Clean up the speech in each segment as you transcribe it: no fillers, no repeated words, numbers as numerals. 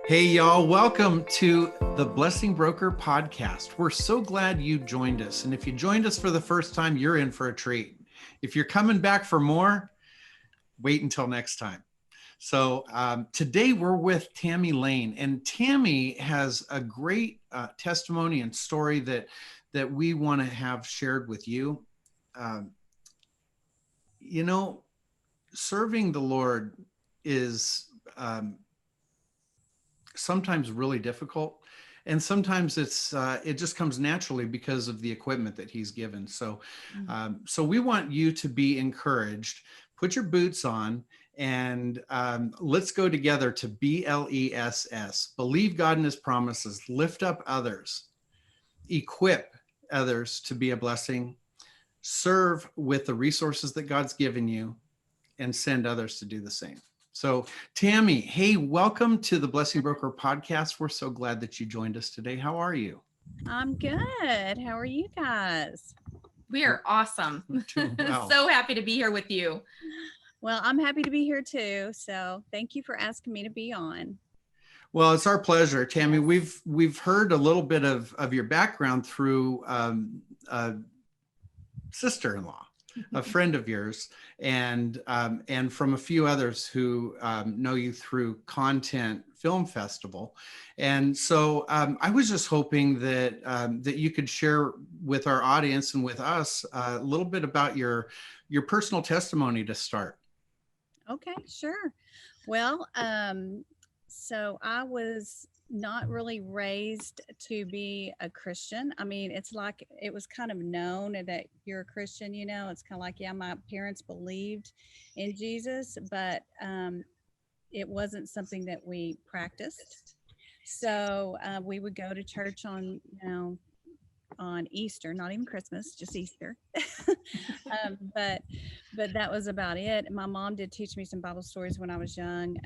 Hey, y'all, welcome to the Blessing Broker podcast. We're so glad you joined us. And if you joined us for the first time, you're in for a treat. If you're coming back for more, wait until next time. So today we're with Tammy Lane, and Tammy has a great testimony and story that we want to have shared with you. Serving the Lord is sometimes really difficult, and sometimes it just comes naturally because of the equipment that he's given. So we want you to be encouraged. Put your boots on, and let's go together to BLESS. Believe God in his promises, lift up others, equip others to be a blessing, serve with the resources that God's given you, and send others to do the same. So Tammy, hey, welcome to the Blessing Broker podcast. We're so glad that you joined us today. How are you? I'm good. How are you guys? We are awesome. Well. So happy to be here with you. Well, I'm happy to be here too. So thank you for asking me to be on. Well, it's our pleasure, Tammy. Yes. We've heard a little bit of your background through a sister-in-law, a friend of yours, and from a few others who know you through Content Film Festival. And so I was just hoping that you could share with our audience and with us a little bit about your personal testimony to start. Okay, sure. Well, so I was not really raised to be a Christian. I mean, it's like it was kind of known that you're a Christian, you know. It's kind of like, yeah, my parents believed in Jesus, but it wasn't something that we practiced. So we would go to church on, on Easter, not even Christmas, just Easter. But that was about it. My mom did teach me some Bible stories when I was young,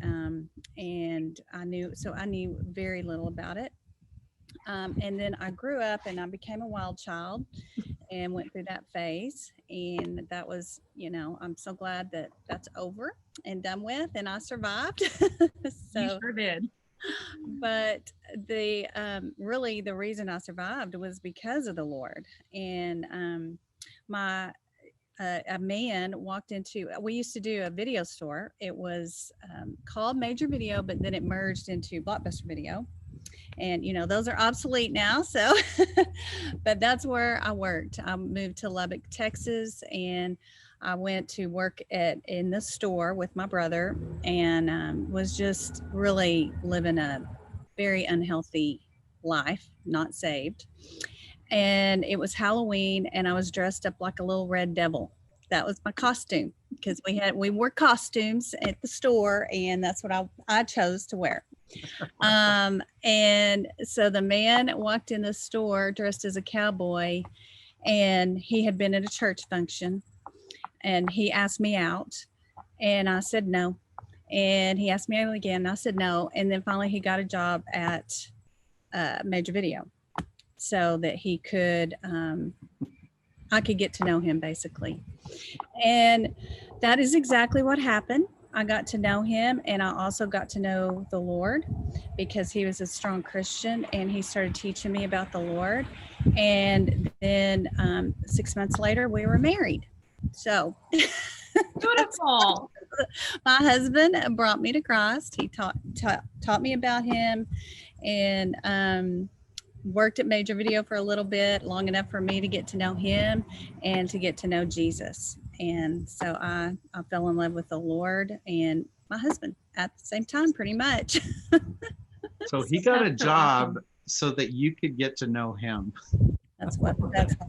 and I knew very little about it. And then I grew up and I became a wild child and went through that phase. And that was, I'm so glad that that's over and done with, and I survived. So, you sure did. But the really the reason I survived was because of the Lord. And a man walked into, we used to do a video store. It was called Major Video, but then it merged into Blockbuster Video. And, those are obsolete now. So, but that's where I worked. I moved to Lubbock, Texas, and I went to work in the store with my brother, and was just really living a very unhealthy life, not saved. And it was Halloween, and I was dressed up like a little red devil. That was my costume, because we wore costumes at the store, and that's what I chose to wear. And so the man walked in the store dressed as a cowboy, and he had been at a church function, and he asked me out, and I said no. And he asked me out again, and I said no. And then finally he got a job at Major Video, so that he could, I could get to know him, basically. And that is exactly what happened. I got to know him, and I also got to know the Lord, because he was a strong Christian, and he started teaching me about the Lord. And then 6 months later, we were married. So beautiful. My husband brought me to Christ. He taught me about him, and worked at Major Video for a little bit, long enough for me to get to know him and to get to know Jesus. And so I fell in love with the Lord and my husband at the same time, pretty much. So he got a job so that you could get to know him. That's what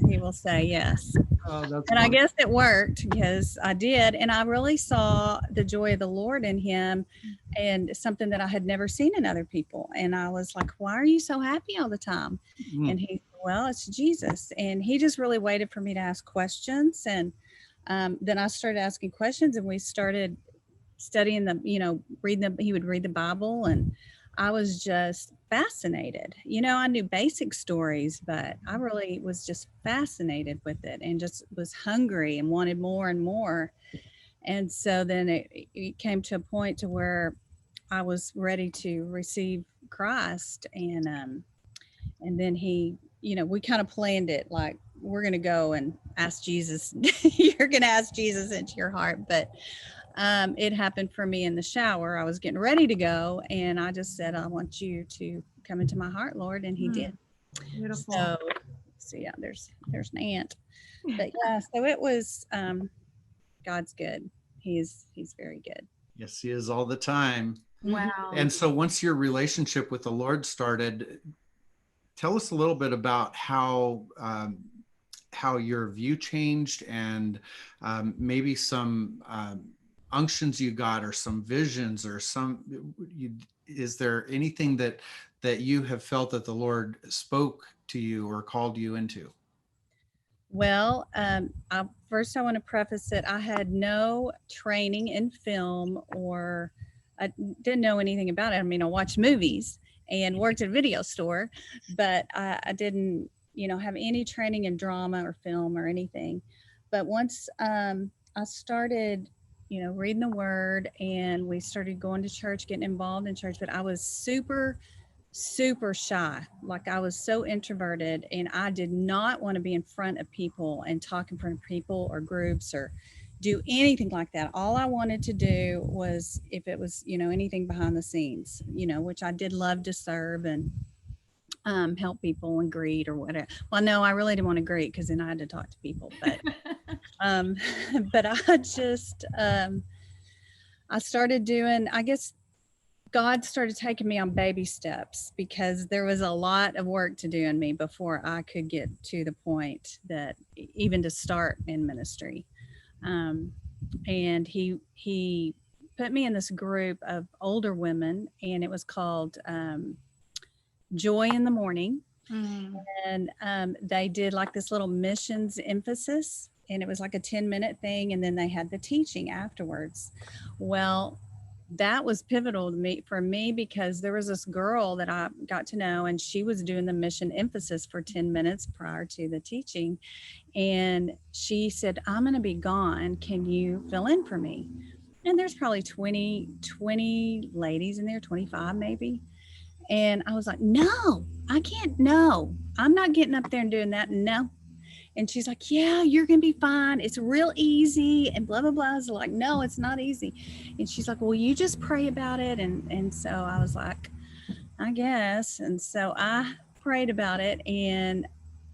he will say, yes. Oh, that's and I guess it worked, because I did. And I really saw the joy of the Lord in him, and something that I had never seen in other people. And I was like, why are you so happy all the time? And he said, well, it's Jesus. And he just really waited for me to ask questions. And then I started asking questions, and we started studying he would read the Bible, and I was just fascinated. I knew basic stories, but I really was just fascinated with it, and just was hungry and wanted more and more. And so then it came to a point to where I was ready to receive Christ, and then he, we kind of planned it like we're going to go and ask Jesus. You're going to ask Jesus into your heart, but it happened for me in the shower. I was getting ready to go, and I just said, I want you to come into my heart, Lord, and he did. Beautiful. So yeah, there's an ant, but yeah, so it was God's good. He's very good. Yes, he is all the time. Wow. And so once your relationship with the Lord started, tell us a little bit about how your view changed, and maybe some unctions you got, or some visions, or is there anything that you have felt that the Lord spoke to you or called you into? Well, first I want to preface it. I had no training in film, or I didn't know anything about it. I mean, I watched movies and worked at a video store, but I didn't, have any training in drama or film or anything. But once I started, reading the word, and we started going to church, getting involved in church, but I was super shy. Like, I was so introverted, and I did not want to be in front of people and talk in front of people or groups or do anything like that. All I wanted to do was, if it was, anything behind the scenes, which I did love to serve and help people and greet or whatever. Well, no, I really didn't want to greet, because then I had to talk to people, but but I just I started doing, I guess God started taking me on baby steps, because there was a lot of work to do in me before I could get to the point that even to start in ministry. And he put me in this group of older women, and it was called Joy in the Morning. And they did like this little missions emphasis, and it was like a 10-minute thing, and then they had the teaching afterwards. Well, that was pivotal for me, because there was this girl that I got to know, and she was doing the mission emphasis for 10 minutes prior to the teaching. And she said, I'm going to be gone. Can you fill in for me? And there's probably 20 ladies in there, 25 maybe. And I was like, no, I can't. No, I'm not getting up there and doing that. No. And she's like, yeah, you're going to be fine. It's real easy, and blah, blah, blah. I was like, no, it's not easy. And she's like, well, you just pray about it. And so I was like, I guess. And so I prayed about it, and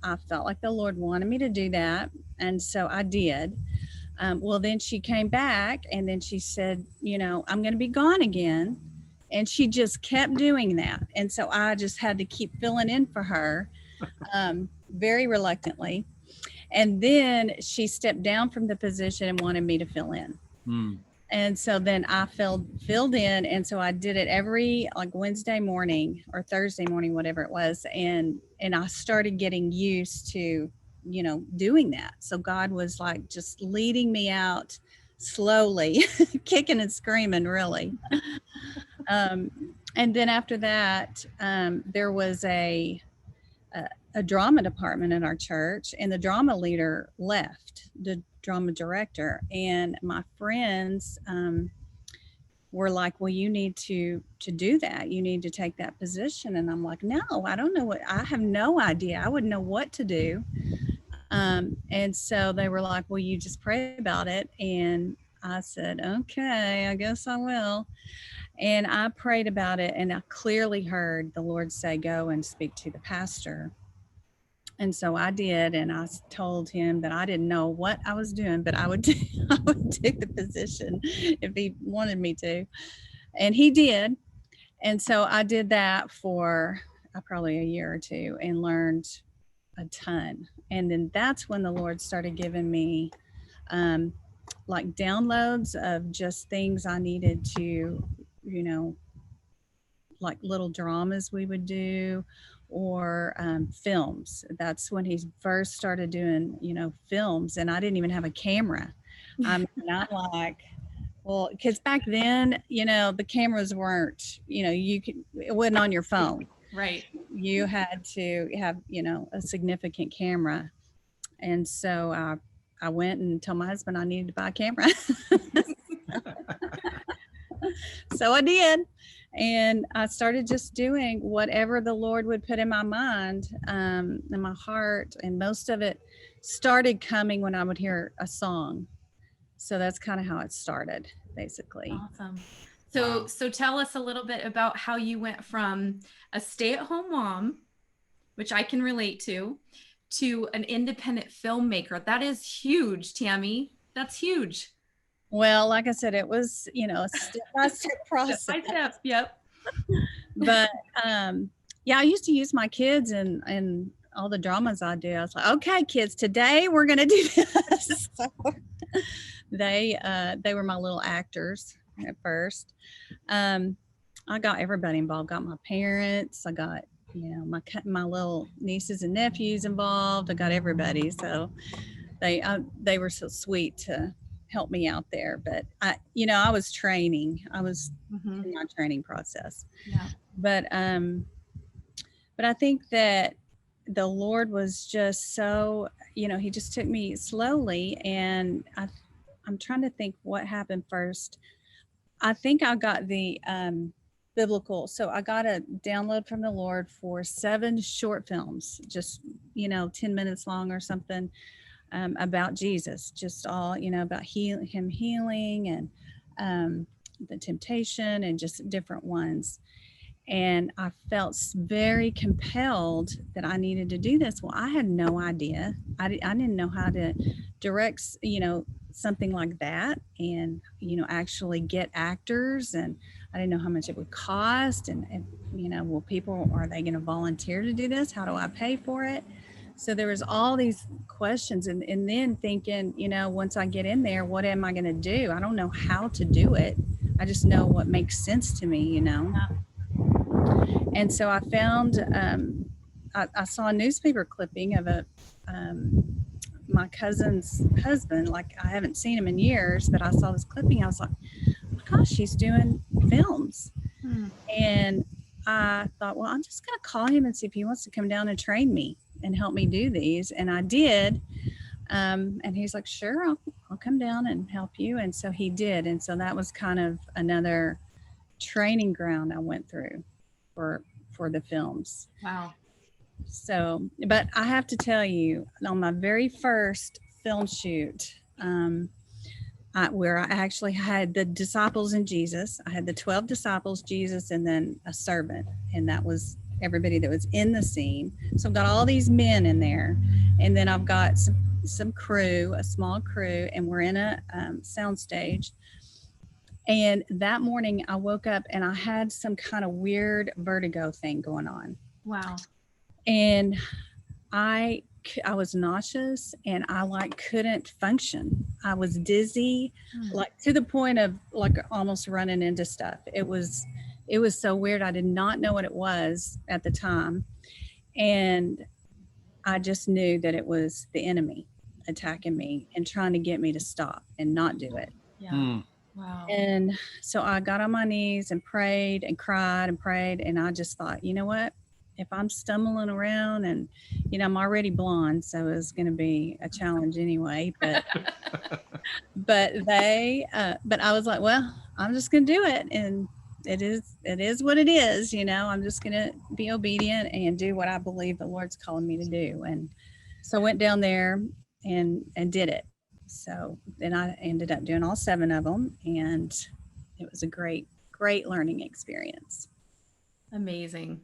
I felt like the Lord wanted me to do that. And so I did. Well, then she came back, and then she said, I'm going to be gone again. And she just kept doing that. And so I just had to keep filling in for her, very reluctantly. And then she stepped down from the position and wanted me to fill in. And so then I filled in. And so I did it every Wednesday morning or Thursday morning, whatever it was. And I started getting used to, doing that. So God was like just leading me out slowly, kicking and screaming, really. And then after that, there was a drama department in our church, and the drama leader left, the drama director. And my friends were like, well, you need to do that. You need to take that position. And I'm like, no, I don't know I have no idea. I wouldn't know what to do. And so they were like, well, you just pray about it. And I said, okay, I guess I will. And I prayed about it, and I clearly heard the Lord say, go and speak to the pastor. And so I did, and I told him that I didn't know what I was doing, but I would take the position if he wanted me to. And he did. And so I did that for probably a year or two, and learned a ton. And then that's when the Lord started giving me downloads of just things I needed to, like little dramas we would do, or films. That's when he first started doing, films, and I didn't even have a camera. I'm not like, well, because back then, the cameras weren't, it wasn't on your phone. Right. You had to have, a significant camera. And so I went and told my husband I needed to buy a camera. So I did. And I started just doing whatever the Lord would put in my mind, in my heart. And most of it started coming when I would hear a song. So that's kind of how it started, basically. Awesome. So, Wow. so tell us a little bit about how you went from a stay-at-home mom, which I can relate to an independent filmmaker. That is huge, Tammy. That's huge. Well, like I said, it was, a step-by-step process. Step by step. Yep. But yeah, I used to use my kids and all the dramas I do. I was like, okay, kids, today we're gonna do this. So they were my little actors at first. I got everybody involved. Got my parents. I got my little nieces and nephews involved. I got everybody. So they were so sweet to help me out there. But I was training. I was in my training process. Yeah. But I think that the Lord was just so, he just took me slowly, and I'm trying to think what happened first. I think I got the biblical. So I got a download from the Lord for 7 short films, just 10 minutes long or something, about Jesus, just all about him healing and the temptation and just different ones. And I felt very compelled that I needed to do this. Well, I had no idea. I didn't know how to direct, something like that, and actually get actors, and I didn't know how much it would cost, and well, people, are they going to volunteer to do this? How do I pay for it? So there was all these questions, and then thinking, once I get in there, what am I going to do? I don't know how to do it. I just know what makes sense to me, Yeah. And so I found, I saw a newspaper clipping of my cousin's husband. Like, I haven't seen him in years, but I saw this clipping. I was like, oh my gosh, he's doing films. And I thought, well, I'm just going to call him and see if he wants to come down and train me and help me do these. And I did. And he's like, sure, I'll come down and help you. And so he did. And so that was kind of another training ground I went through for the films. Wow. So, but I have to tell you, on my very first film shoot, where I actually had the disciples and Jesus, I had the 12 disciples, Jesus, and then a servant, and that was everybody that was in the scene. So I've got all these men in there, and then I've got some crew, a small crew, and we're in a sound stage. And that morning I woke up and I had some kind of weird vertigo thing going on. Wow. And I was nauseous, and I couldn't function. I was dizzy, to the point of almost running into stuff. It was so weird. I did not know what it was at the time. And I just knew that it was the enemy attacking me and trying to get me to stop and not do it. Yeah. Wow. And so I got on my knees and prayed and cried and prayed. And I just thought, you know what? If I'm stumbling around, and, I'm already blonde, so it's going to be a challenge anyway. But, but I was like, well, I'm just going to do it. And it is what it is. I'm just going to be obedient and do what I believe the Lord's calling me to do. And so I went down there and did it. So then I ended up doing all 7 of them, and it was a great learning experience. Amazing.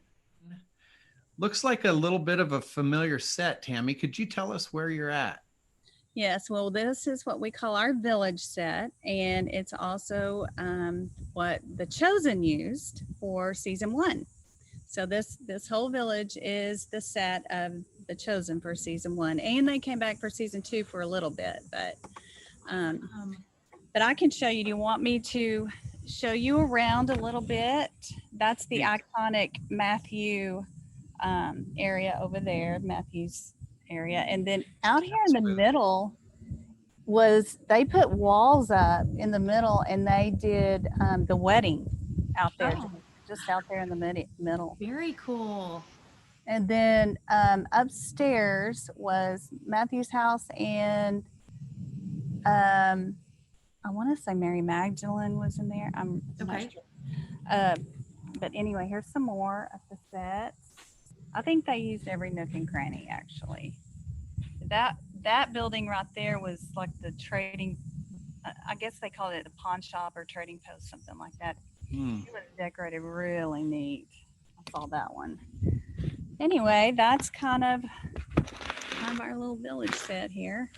Looks like a little bit of a familiar set, Tammy. Could you tell us where you're at? Yes, well, this is what we call our village set, and it's also what The Chosen used for season 1. So this whole village is the set of The Chosen for season 1, and they came back for season 2 for a little bit, but I can show you. Do you want me to show you around a little bit? That's the iconic Matthew area over there, Matthew's area. And then out here in the middle they put walls up in the middle, and they did the wedding out there, just out there in the middle. Very cool. And then upstairs was Matthew's house, and I I want to say Mary Magdalene was in there. I'm not Okay. sure. Uh, but anyway, here's some more of the sets. I think they used every nook and cranny actually. That that building right there was like the trading. I guess they called it a pawn shop or trading post, something like that. Hmm. It was decorated really neat. I saw that one. Anyway, that's kind of our little village set here.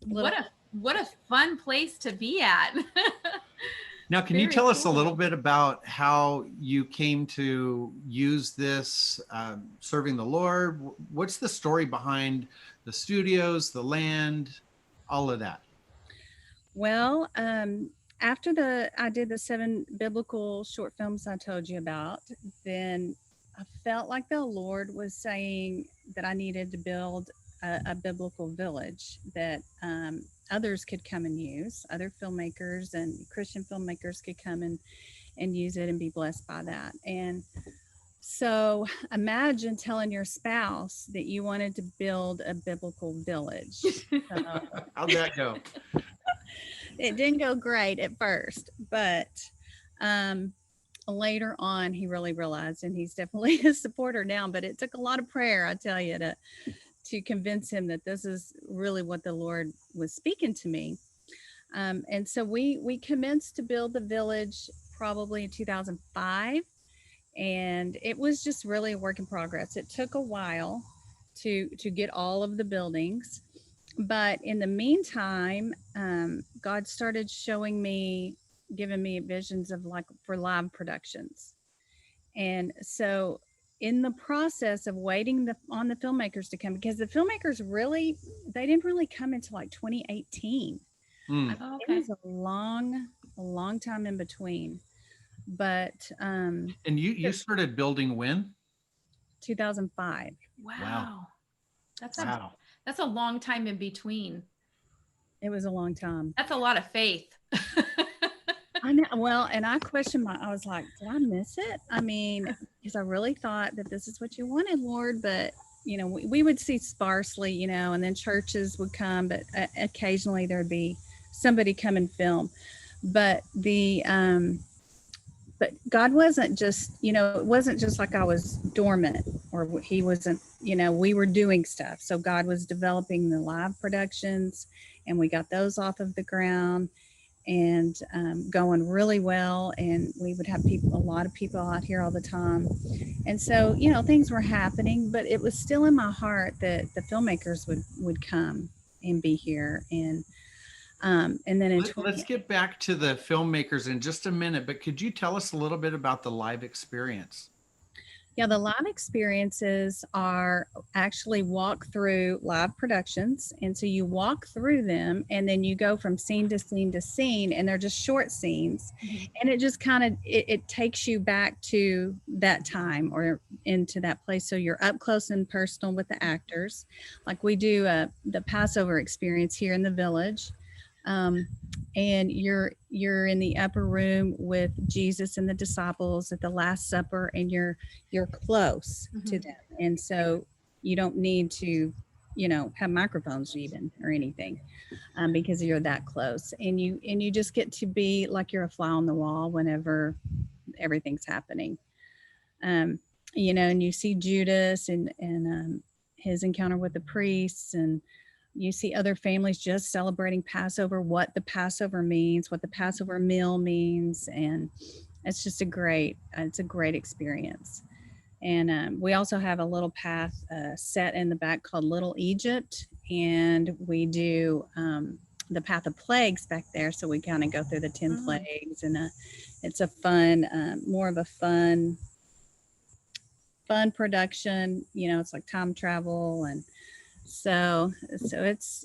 Little, What a fun place to be at. Now, can you Very tell us a little cool. bit about how you came to use this serving the Lord? What's the story behind the studios, the land, all of that? well, after I did the 7 biblical short films I told you about, then I felt like the Lord was saying that I needed to build a biblical village that others could come and use. Other filmmakers and Christian filmmakers could come and use it and be blessed by that. And so imagine telling your spouse that you wanted to build a biblical village. So How'd that go? it didn't go great at first, but later on, he really realized, and he's definitely a supporter now. But it took a lot of prayer, I tell you, to convince him that this is really what the Lord was speaking to me. And so we commenced to build the village probably in 2005, and it was just really a work in progress. It took a while to get all of the buildings, but in the meantime, God started showing me, giving me visions of like for live productions. And so in the process of waiting on the filmmakers to come, because the filmmakers really, they didn't really come until like 2018. Hmm. Oh, It okay. was a long time in between. But And you started building when? 2005. Wow. That's a Wow. that's a long time in between. It was a long time. That's a lot of faith. I know. Well, and I questioned I was like, did I miss it? I mean, because I really thought that this is what you wanted, Lord. But, we would see sparsely, and then churches would come, but occasionally there'd be somebody come and film. But but God wasn't just, it wasn't just like I was dormant or he wasn't, we were doing stuff. So God was developing the live productions and we got those off of the ground and going really well. And we would have a lot of people out here all the time. And so, things were happening, but it was still in my heart that the filmmakers would come and be here. And then in Let's get back to the filmmakers in just a minute, but could you tell us a little bit about the live experience? Yeah, the live experiences are actually walk through live productions. And so you walk through them and then you go from scene to scene to scene, and they're just short scenes. Mhm. And it just kind of it takes you back to that time or into that place. So you're up close and personal with the actors. Like we do the Passover experience here in the village. And you're in the upper room with Jesus and the disciples at the Last Supper, and you're close to Mhm. them, and so you don't need to, have microphones even or anything, because you're that close, and you just get to be like you're a fly on the wall whenever everything's happening, um, and you see Judas and his encounter with the priests, and you see other families just celebrating Passover, what the Passover means, what the Passover meal means, and it's a great experience. And we also have a little path set in the back called Little Egypt, and we do the path of plagues back there. So we kind of go through the 10 plagues, and it's a fun, more of a fun production. It's like time travel, and so it's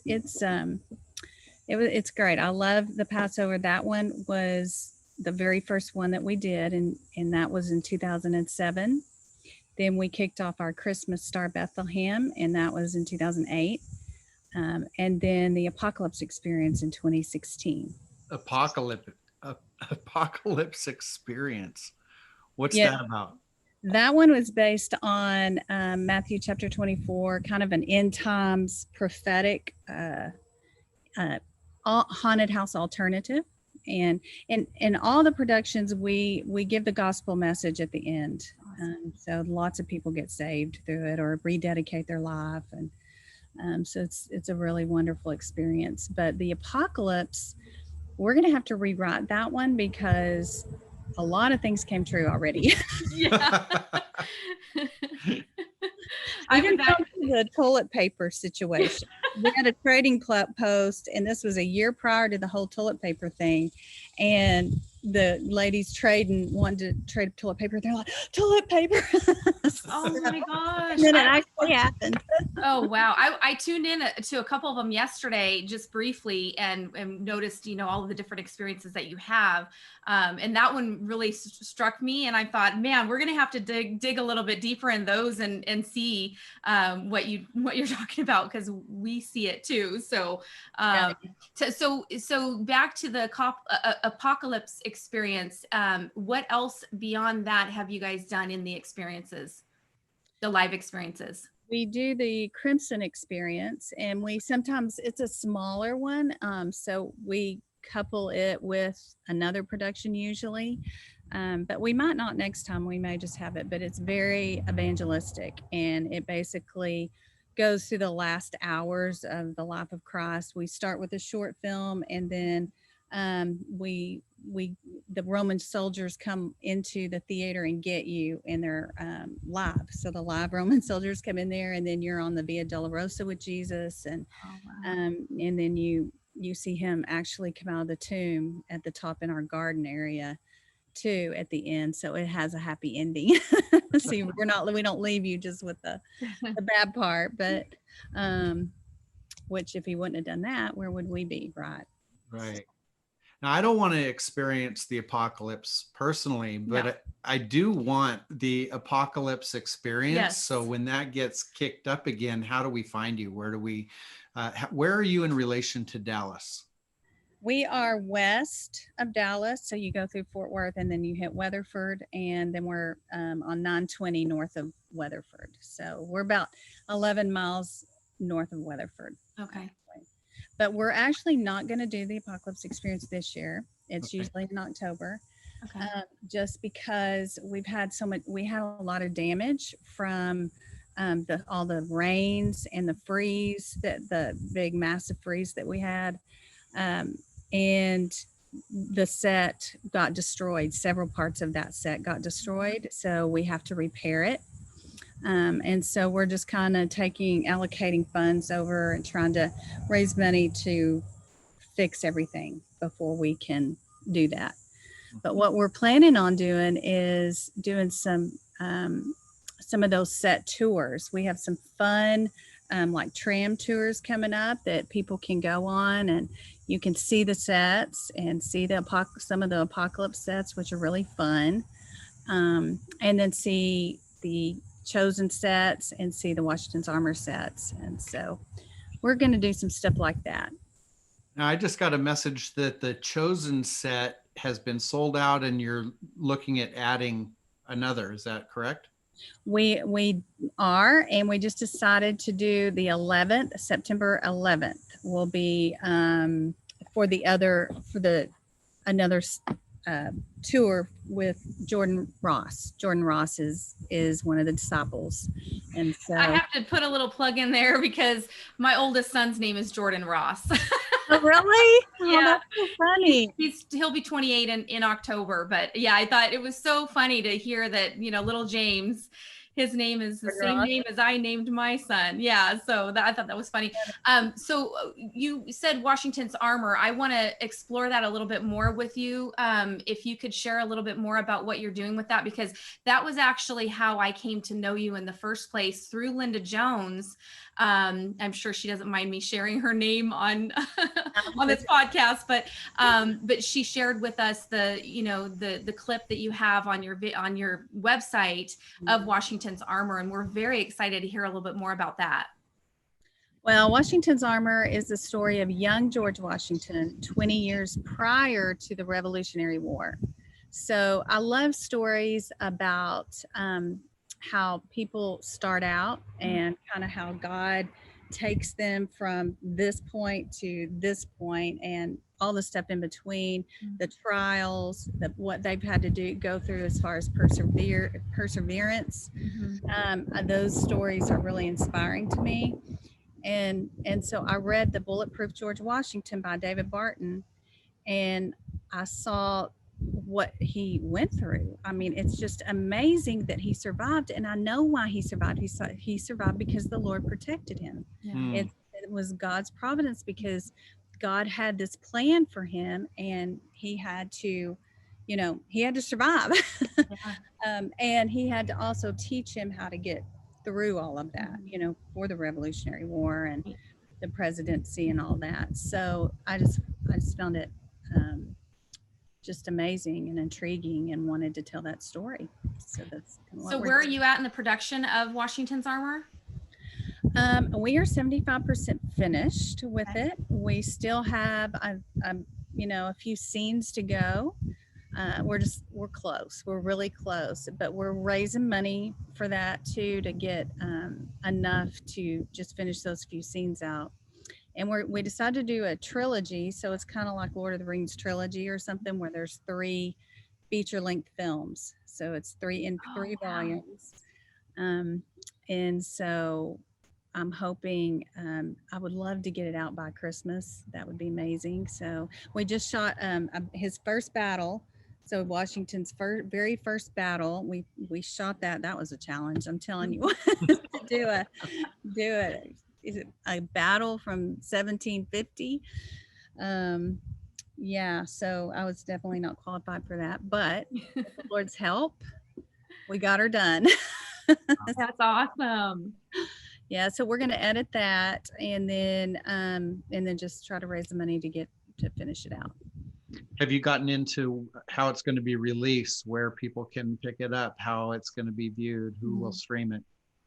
great. I love the Passover. That one was the very first one that we did, and that was in 2007. Then we kicked off our Christmas Star Bethlehem, and that was in 2008. And then the Apocalypse Experience in 2016. Apocalypse, apocalypse experience. What's Yeah, that about? that one was based on Matthew chapter 24, kind of an end times prophetic haunted house alternative. And in all the productions, we give the gospel message at the end. So lots of people get saved through it or rededicate their life. And so it's a really wonderful experience. But the apocalypse, we're going to have to rewrite that one because a lot of things came true already. Yeah. Even down to the toilet paper situation. We had a trading post, and this was a year prior to the whole toilet paper thing. And the ladies wanted to trade toilet paper. They're like, toilet paper. Oh my gosh. And then it actually happened. Oh, wow. I tuned in to a couple of them yesterday, just briefly, and noticed, all of the different experiences that you have. And that one really struck me. And I thought, man, we're going to have to dig a little bit deeper in those and see what you're talking about, because we see it too. So, so back to the apocalypse experience. What else beyond that have you guys done in the experiences, the live experiences? We do the Crimson experience, and sometimes it's a smaller one. So we couple it with another production usually, but we might not next time. We may just have it, but it's very evangelistic, and it basically goes through the last hours of the life of Christ. We start with a short film, and then the Roman soldiers come into the theater and get you, and they're live. So the live Roman soldiers come in there, and then you're on the Via Dolorosa with Jesus, and and then you see him actually come out of the tomb at the top in our garden area too at the end. So it has a happy ending. See, we don't leave you just with the bad part, but which if he wouldn't have done that, where would we be? Right. Now, I don't want to experience the apocalypse personally, but I do want the apocalypse experience. Yes. So when that gets kicked up again, how do we find you? Where are you in relation to Dallas? We are west of Dallas. So you go through Fort Worth, and then you hit Weatherford, and then we're on 920 north of Weatherford. So we're about 11 miles north of Weatherford. Okay. But we're actually not going to do the apocalypse experience this year. It's usually in October. Okay. Just because we had a lot of damage from all the rains and the freeze, the big massive freeze that we had. And the set got destroyed. Several parts of that set got destroyed. So we have to repair it. And so we're just kind of allocating funds over and trying to raise money to fix everything before we can do that. But what we're planning on doing is doing some of those set tours. We have some fun, like tram tours coming up that people can go on, and you can see the sets and see some of the apocalypse sets, which are really fun. And then see the Chosen sets and see the Washington's Armor sets. And so we're going to do some stuff like that. Now, I just got a message that the Chosen set has been sold out and you're looking at adding another. Is that correct? We are, and we just decided to do the 11th, September 11th will be another tour with Jordan Ross. Jordan Ross is one of the disciples. And so I have to put a little plug in there because my oldest son's name is Jordan Ross. Oh, really? Yeah. Oh, that's so funny. He'll be 28 in October, but yeah, I thought it was so funny to hear that, little James, his name is the same name as I named my son. Yeah. So I thought that was funny. So you said Washington's Armor. I want to explore that a little bit more with you. If you could share a little bit more about what you're doing with that, because that was actually how I came to know you in the first place, through Linda Jones. I'm sure she doesn't mind me sharing her name on on this podcast, but she shared with us the clip that you have on your website of Washington's Armor, and we're very excited to hear a little bit more about that. Well, Washington's Armor is the story of young George Washington 20 years prior to the Revolutionary War. So I love stories about how people start out and kind of how God takes them from this point to this point and all the stuff in between, the trials, what they've had to go through as far as perseverance. Those stories are really inspiring to me. And so I read The Bulletproof George Washington by David Barton, and I saw what he went through. I mean, it's just amazing that he survived, and I know why he survived. He survived because the Lord protected him. It was God's providence, because God had this plan for him, and he had to survive. And he had to also teach him how to get through all of that, for the Revolutionary War and the presidency and all that. So I just found it just amazing and intriguing, and wanted to tell that story. So that's so where are you at in the production of Washington's Armor? We are 75% finished with it. We still have a few scenes to go. We're close. We're really close, but we're raising money for that too, to get enough to just finish those few scenes out. And we decided to do a trilogy, so it's kind of like Lord of the Rings trilogy or something, where there's 3 feature-length films. So it's 3 volumes. And so I'm hoping, I would love to get it out by Christmas. That would be amazing. So we just shot his first battle. So Washington's very first battle, we shot that. That was a challenge, I'm telling you. To do it. Is it a battle from 1750? Yeah, so I was definitely not qualified for that, but with the Lord's help, we got her done. That's awesome. Yeah, so we're going to edit that, and then just try to raise the money to finish it out. Have you gotten into how it's going to be released, where people can pick it up, how it's going to be viewed, who will stream it?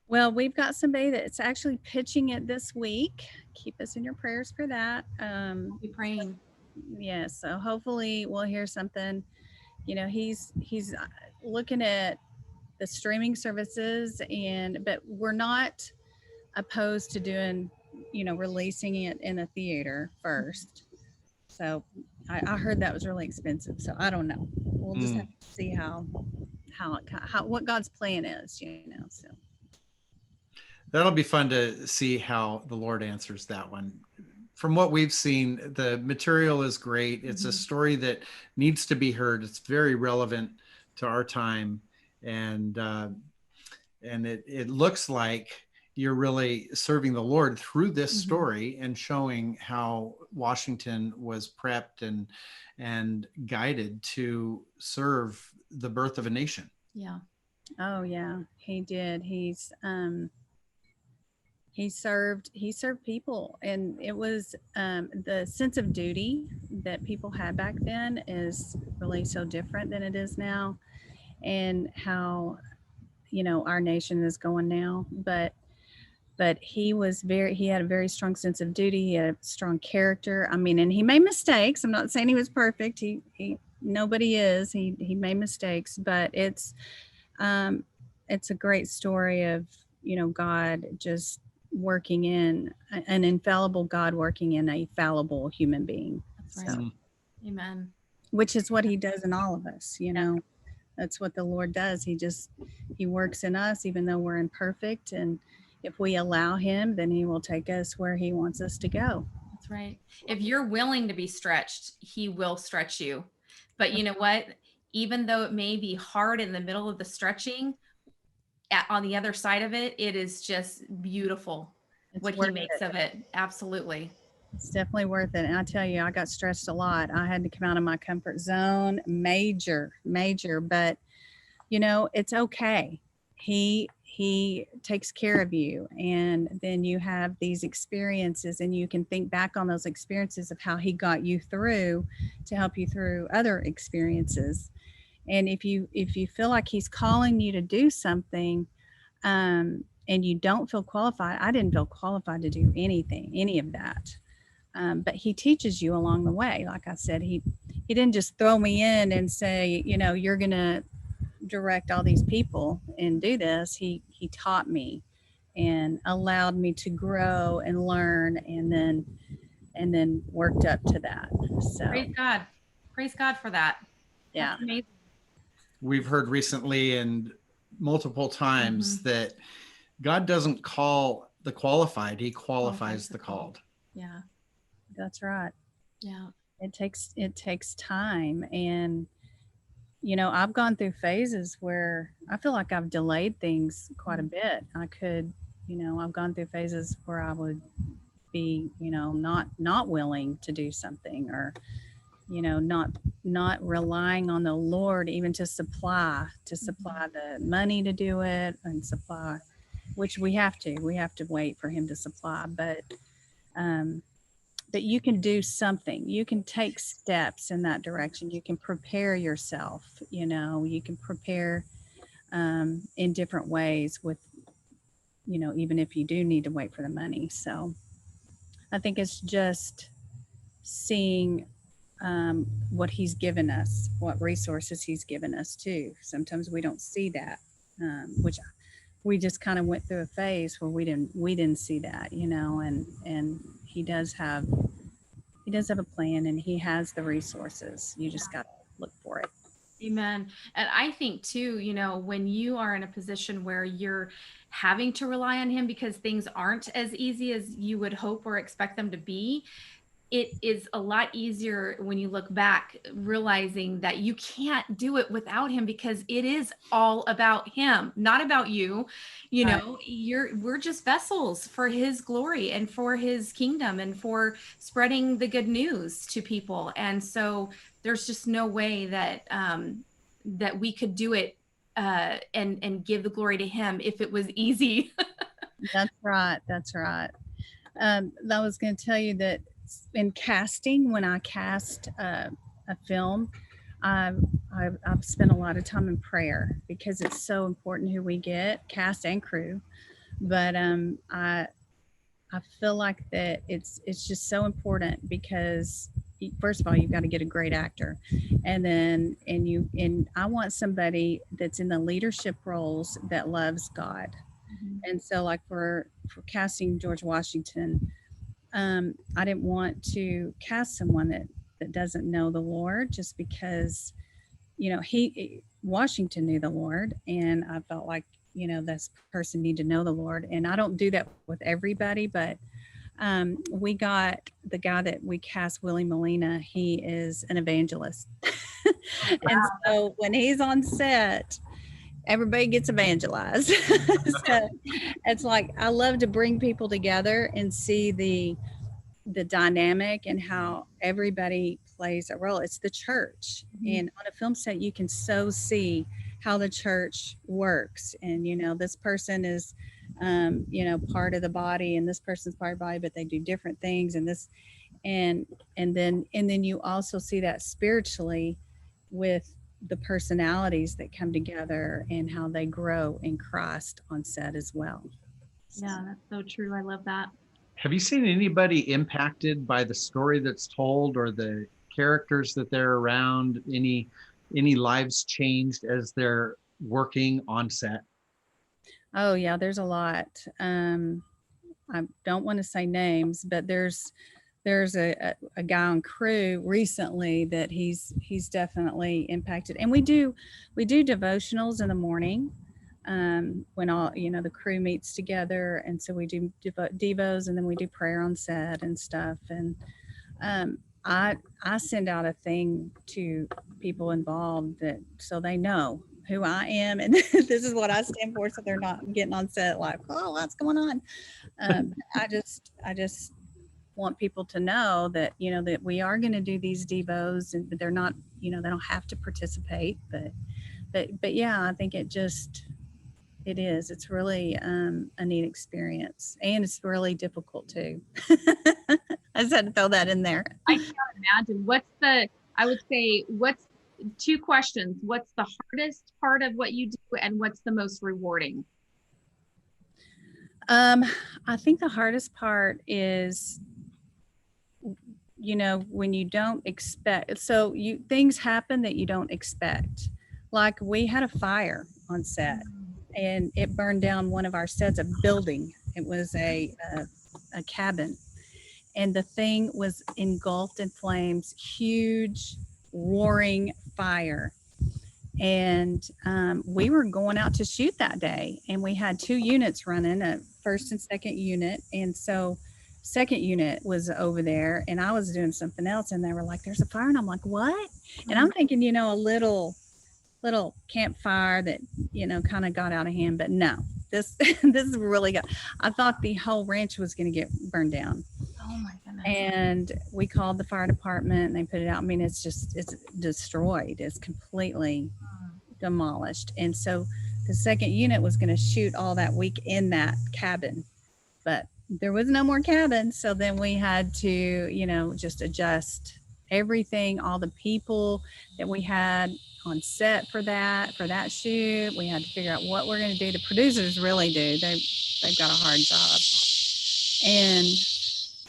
Well, we've got somebody that's actually pitching it this week. Keep us in your prayers for that. Be praying. Yeah, so hopefully we'll hear something. He's looking at the streaming services, but we're not opposed to doing, releasing it in a theater first. So I heard that was really expensive. So I don't know. We'll just have to see what God's plan is, so. That'll be fun to see how the Lord answers that one. From what we've seen, the material is great. It's a story that needs to be heard. It's very relevant to our time. And it looks like you're really serving the Lord through this story and showing how Washington was prepped and guided to serve the birth of a nation. Yeah. Oh yeah, he did. He served people, and it was the sense of duty that people had back then is really so different than it is now, and how our nation is going now. But he had a very strong sense of duty. He had a strong character. I mean, and he made mistakes. I'm not saying he was perfect. He nobody is. He made mistakes, but it's a great story of God just working in an infallible God working in a fallible human being. That's right. Amen. Which is what he does in all of us, That's what the Lord does. He works in us even though we're imperfect, and if we allow him, then he will take us where he wants us to go. That's right. If you're willing to be stretched, he will stretch you. But you know what? Even though it may be hard in the middle of the stretching, on the other side of it, it is just beautiful what he makes of it. Absolutely. It's definitely worth it. And I tell you, I got stressed a lot. I had to come out of my comfort zone, major, but it's okay. He takes care of you. And then you have these experiences, and you can think back on those experiences of how he got you through to help you through other experiences. And if you feel like he's calling you to do something, and you don't feel qualified, I didn't feel qualified to do any of that. But he teaches you along the way. Like I said, he didn't just throw me in and say, you're going to direct all these people and do this. He taught me, and allowed me to grow and learn, and then worked up to that. So Praise God for that. yeah. That's amazing. We've heard recently and multiple times that God doesn't call the qualified, he qualifies the called. Yeah. That's right. Yeah. It takes time. And I've gone through phases where I feel like I've delayed things quite a bit. I've gone through phases where I would be, not willing to do something, or not relying on the Lord even to supply the money to do it, and supply, which we have to wait for him to supply. But you can do something. You can take steps in that direction. You can prepare yourself. You can prepare in different ways with, even if you do need to wait for the money. So I think it's just seeing what he's given us, what resources he's given us too. Sometimes we don't see that, which we just kind of went through a phase where we didn't see that, and he does have a plan, and he has the resources. You just got to look for it. Amen. And I think too, when you are in a position where you're having to rely on him because things aren't as easy as you would hope or expect them to be, it is a lot easier when you look back, realizing that you can't do it without him, because it is all about him, not about you. We're just vessels for his glory and for his kingdom and for spreading the good news to people. And so there's just no way that that we could do it and give the glory to him if it was easy. That's right. I was going to tell you that in casting, when I cast a film, I've spent a lot of time in prayer, because it's so important who we get, cast and crew. But I feel like that it's just so important, because first of all, you've got to get a great actor, and I want somebody that's in the leadership roles that loves God. And so, like for casting George Washington, I didn't want to cast someone that doesn't know the Lord, just because, Washington knew the Lord, and I felt like, this person needed to know the Lord. And I don't do that with everybody, but we got the guy that we cast, Willie Molina. He is an evangelist. And so when he's on set, everybody gets evangelized. So it's like, I love to bring people together and see the dynamic and how everybody plays a role. It's the church. And on a film set, you can so see how the church works. And, this person is, part of the body, and this person's part of the body, but they do different things. And then you also see that spiritually with the personalities that come together and how they grow in Christ on set as well. Yeah, that's so true. I love that. Have you seen anybody impacted by the story that's told, or the characters that they're around? Any lives changed as they're working on set? Oh yeah, there's a lot. I don't want to say names, but there's a guy on crew recently that he's definitely impacted. And we do devotionals in the morning, when all the crew meets together, and so we do devos, and then we do prayer on set and stuff. And I send out a thing to people involved, that so they know who I am, and this is what I stand for, so they're not getting on set like, oh, what's going on. I just want people to know that, that we are going to do these devos, and they're not, they don't have to participate, but yeah, I think it's really a neat experience, and it's really difficult too. I just had to throw that in there. I can't imagine. What's two questions? What's the hardest part of what you do, and what's the most rewarding? I think the hardest part is, when you don't expect, things happen that you don't expect. Like we had a fire on set, and it burned down one of our sets, a building. It was a cabin, and the thing was engulfed in flames, huge, roaring fire. And we were going out to shoot that day, and we had two units running, a first and second unit. And so second unit was over there, and I was doing something else, and they were like, there's a fire. And I'm like, what? And I'm thinking, a little campfire that, kind of got out of hand. But no, this this is really good. I thought the whole ranch was going to get burned down. Oh my goodness. And we called the fire department, and they put it out. I mean, it's destroyed. It's completely demolished. And so the second unit was going to shoot all that week in that cabin, but there was no more cabin. So then we had to, just adjust everything, all the people that we had on set for that shoot. We had to figure out what we're going to do. The producers really do. They've got a hard job. And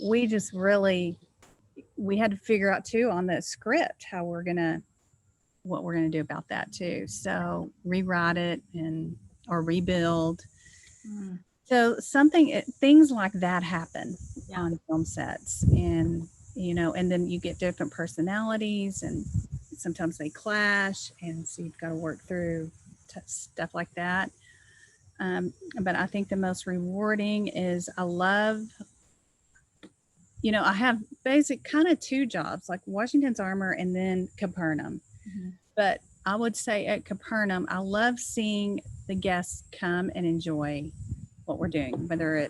we just we had to figure out too on the script what we're going to do about that too. So rewrite it or rebuild. So things like that happen on film sets, and and then you get different personalities, and sometimes they clash, and so you've got to work through stuff like that. But I think the most rewarding is I have basic kind of two jobs, like Washington's Armor and then Capernaum. But I would say at Capernaum, I love seeing the guests come and enjoy what we're doing, whether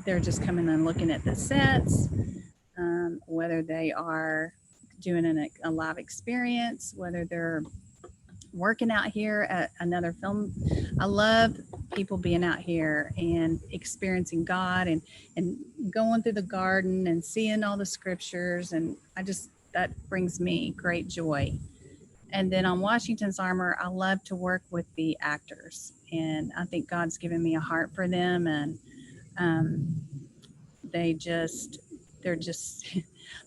they're just coming and looking at the sets, whether they are doing a live experience, whether they're working out here at another film. I love people being out here and experiencing God and going through the garden and seeing all the scriptures. And that brings me great joy. And then on Washington's Armor, I love to work with the actors, and I think God's given me a heart for them. And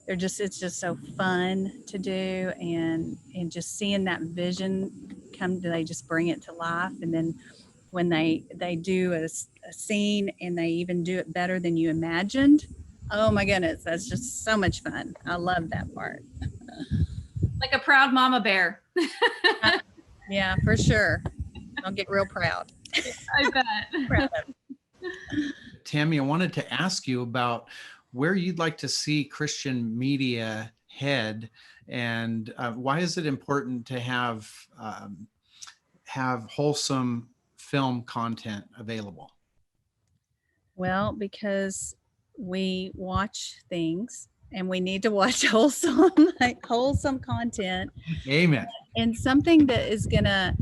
it's just so fun to do, and just seeing that vision they just bring it to life. And then when they do a scene and they even do it better than you imagined, oh my goodness, that's just so much fun. I love that part. Like a proud mama bear. Yeah, for sure. I'll get real proud. I bet. Proud of it. Tammy, I wanted to ask you about where you'd like to see Christian media head, and why is it important to have wholesome film content available? Well, because we watch things, and we need to watch wholesome content. Amen. And something that is gonna,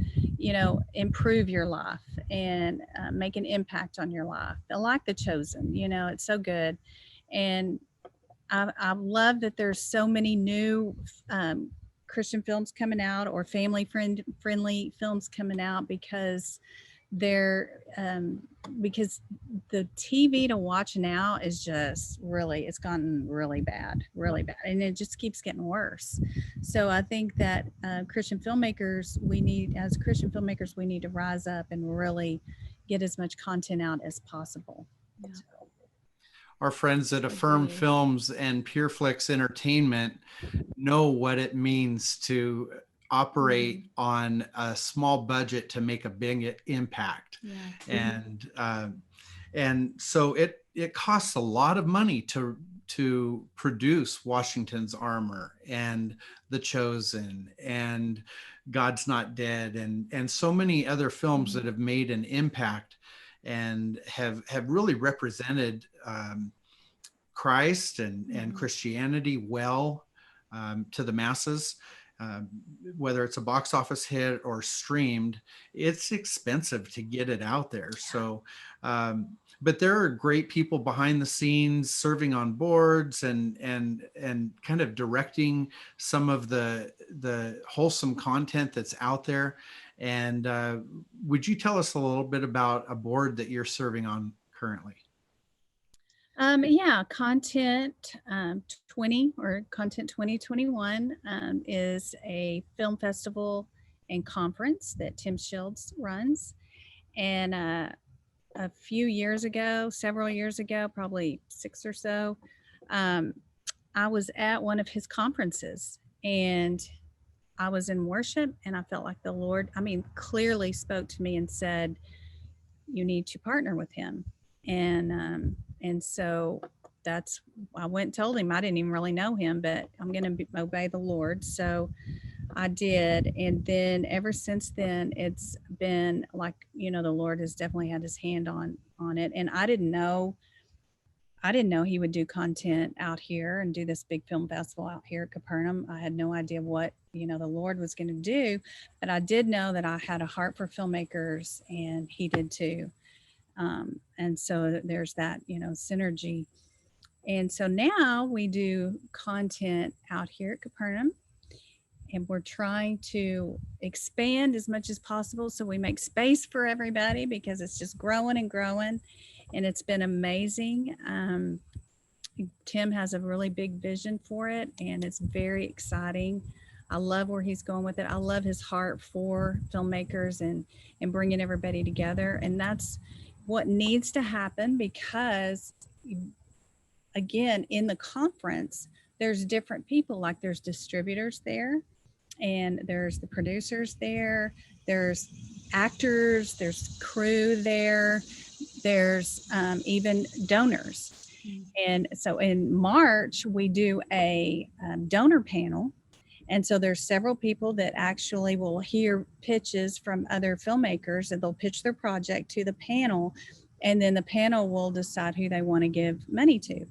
improve your life and make an impact on your life. I like The Chosen. It's so good. And I love that there's so many new Christian films coming out, or family friendly films coming out, because because the TV to watch now is just it's gotten really bad, and it just keeps getting worse. So I think that Christian filmmakers, we need to rise up and really get as much content out as possible. Yeah. Our friends at Affirm Films and PureFlix Entertainment know what it means to operate on a small budget to make a big impact. Yeah. And so it costs a lot of money to produce Washington's Armor and The Chosen and God's Not Dead and so many other films that have made an impact and have really represented Christ and Christianity well to the masses. Whether it's a box office hit or streamed, it's expensive to get it out there. So, but there are great people behind the scenes serving on boards and kind of directing some of the wholesome content that's out there. And would you tell us a little bit about a board that you're serving on currently? Content 20 or Content 2021 is a film festival and conference that Tim Shields runs. And a few years ago, several years ago, probably 6 or so, um, I was at one of his conferences, and I was in worship, and I felt like the Lord, I mean, clearly spoke to me and said, "You need to partner with him." And so that's, I went and told him. I didn't even really know him, but I'm going to obey the Lord. So I did. And then ever since then, it's been like, the Lord has definitely had his hand on it. And I didn't know he would do content out here and do this big film festival out here at Capernaum. I had no idea what, the Lord was going to do, but I did know that I had a heart for filmmakers, and he did too. And so there's that, synergy. And so now we do content out here at Capernaum, and we're trying to expand as much as possible so we make space for everybody, because it's just growing and growing, and it's been amazing. Tim has a really big vision for it, and it's very exciting. I love where he's going with it. I love his heart for filmmakers and bringing everybody together, and that's what needs to happen, because again, in the conference, there's different people. Like, there's distributors there, and there's the producers there, there's actors, there's crew there, there's even donors. And so in March, we do a donor panel. And so there's several people that actually will hear pitches from other filmmakers, and they'll pitch their project to the panel, and then the panel will decide who they want to give money to.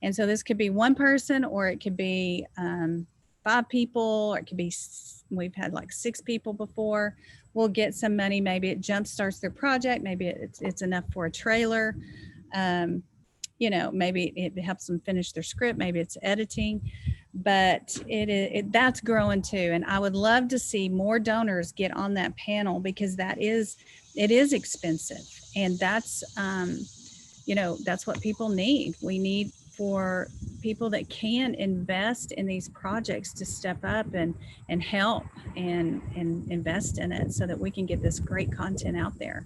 And so this could be one person, or it could be 5 people, or it could be, we've had like 6 people before. We'll get some money. Maybe it jumpstarts their project. Maybe it's enough for a trailer. Maybe it helps them finish their script. Maybe it's editing, but that's growing too. And I would love to see more donors get on that panel, because it is expensive. And that's, that's what people need. We need for people that can invest in these projects to step up and help and invest in it, so that we can get this great content out there.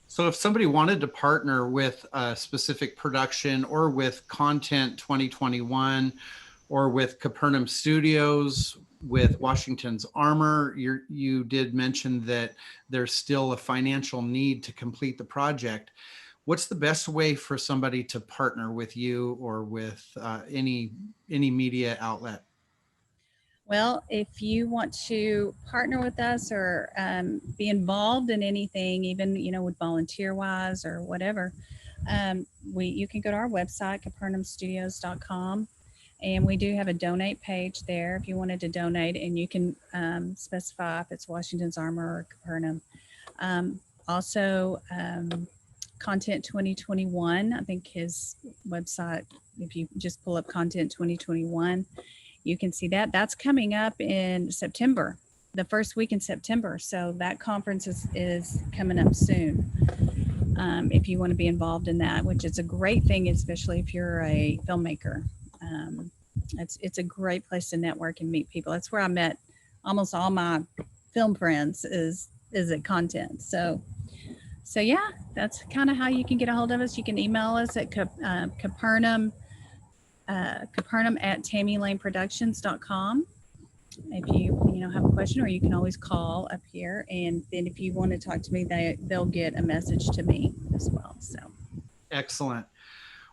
So if somebody wanted to partner with a specific production, or with Content 2021, or with Capernaum Studios, with Washington's Armor, you did mention that there's still a financial need to complete the project. What's the best way for somebody to partner with you, or with any media outlet? Well, if you want to partner with us, or be involved in anything, even, with volunteer wise or whatever, you can go to our website, capernaumstudios.com, and we do have a donate page there if you wanted to donate, and you can specify if it's Washington's Armor or Capernaum. Also, Content 2021, I think his website, if you just pull up Content 2021, you can see that. That's coming up in September, the first week in September. So that conference is coming up soon. If you want to be involved in that, which is a great thing, especially if you're a filmmaker. It's a great place to network and meet people. That's where I met almost all my film friends is at Content. So yeah, that's kind of how you can get a hold of us. You can email us at Capernaum at TammyLaneProductions.com if you have a question, or you can always call up here. And then if you want to talk to me, they'll get a message to me as well. So excellent.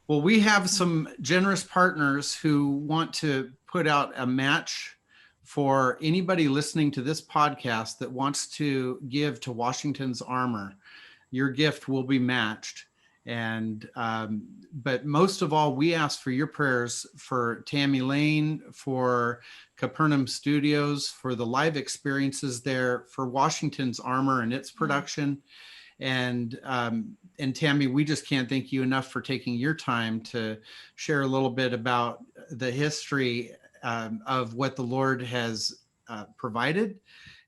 Well, we have some generous partners who want to put out a match for anybody listening to this podcast that wants to give to Washington's Armor. Your gift will be matched. And but most of all, we ask for your prayers for Tammy Lane, for Capernaum Studios, for the live experiences there, for Washington's Armor and its production. And Tammy, we just can't thank you enough for taking your time to share a little bit about the history of what the Lord has provided,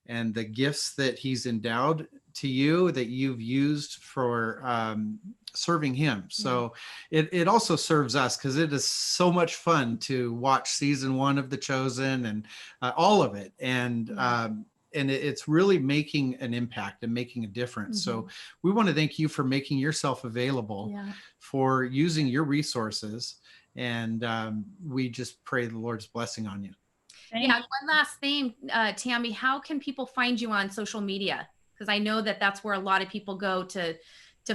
and the gifts that he's endowed to you that you've used for serving him. So it also serves us, because it is so much fun to watch season 1 of The Chosen, and all of it. And it's really making an impact and making a difference. So we want to thank you for making yourself available, for using your resources. And we just pray the Lord's blessing on you. Yeah. One last thing, Tammy, how can people find you on social media? Because I know that that's where a lot of people go to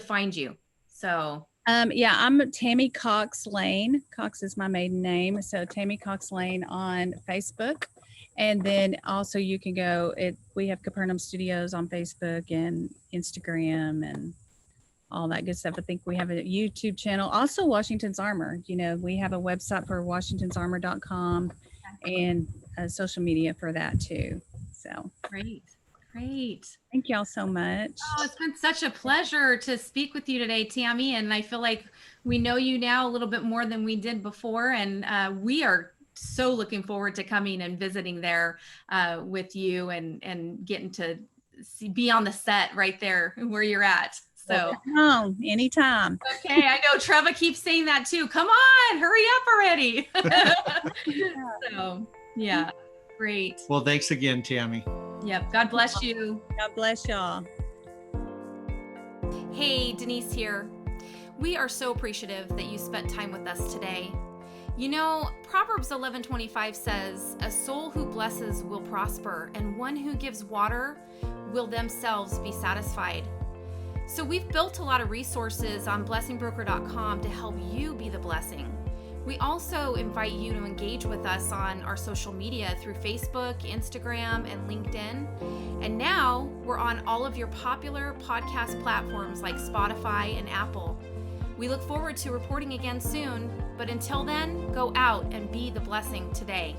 find you. So yeah, I'm Tammy Cox Lane. Cox is my maiden name. So Tammy Cox Lane on Facebook. And then also you can go, we have Capernaum Studios on Facebook and Instagram and all that good stuff. I think we have a YouTube channel. Also Washington's Armor. You know, we have a website for washingtonsarmor.com and social media for that too. So great. Thank y'all so much. Oh, it's been such a pleasure to speak with you today, Tammy. And I feel like we know you now a little bit more than we did before. And we are so looking forward to coming and visiting there with you and getting to be on the set right there where you're at. So come on, anytime. Okay, I know Treva keeps saying that too. Come on, hurry up already. So yeah, great. Well, thanks again, Tammy. Yep. God bless you. God bless y'all. Hey, Denise here. We are so appreciative that you spent time with us today. You know, Proverbs 11:25 says, "A soul who blesses will prosper, and one who gives water will themselves be satisfied." So we've built a lot of resources on BlessingBroker.com to help you be the blessing. We also invite you to engage with us on our social media through Facebook, Instagram, and LinkedIn. And now we're on all of your popular podcast platforms like Spotify and Apple. We look forward to reporting again soon, but until then, go out and be the blessing today.